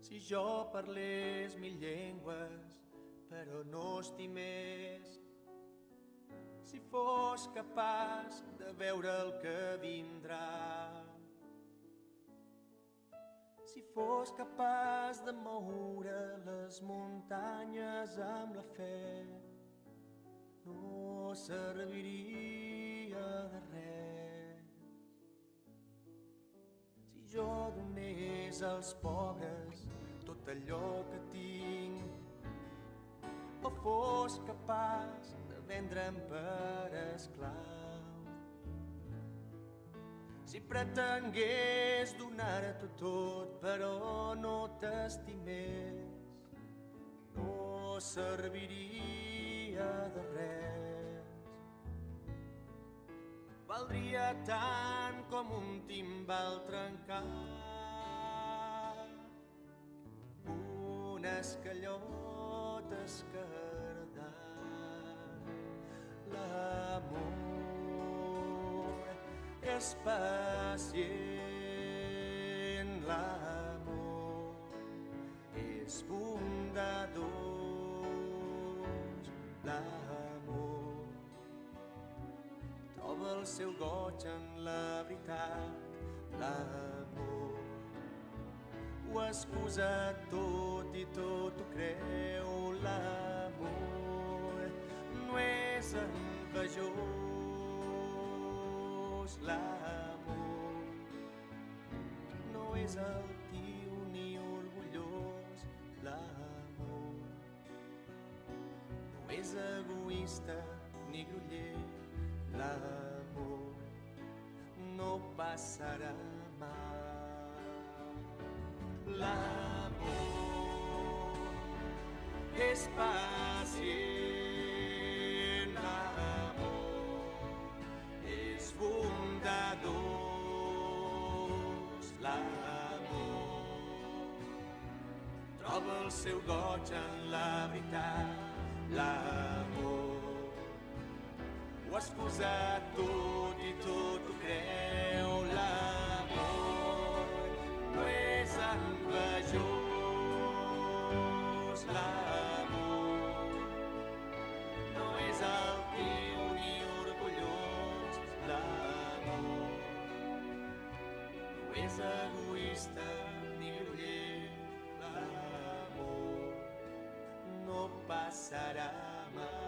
Si jo parlés 1000 llengües, però no estimés, si fos capaç de veure el que vindrà, si fos capaç de moure les muntanyes amb la fe, no serviria de res. Si jo donés als pobres tot allò que tinc, o fos capaç de vendre'm per esclau, si pretengués donar-t'ho tot però no t'estimés, no serviria de res. Valdria tant com un timbal trencat, un escallot esquerdat. L'amor és pacient, l'amor és bondadós, l'amor troba el seu goig en la veritat, l'amor ho excusa tot i tot ho creu, l'amor no és envejós, l'amor no és altiu ni orgullós, l'amor no és egoista ni groller, l'amor no passarà mai. L'amor és pacient, l'amor és bondadós, l'amor troba el seu goig en la veritat, l'amor ho excusa tot i tot ho creu, l'amor no és envejós, l'amor no és altiu ni orgullós, l'amor no és egoista ni groller, l'amor no passarà mai.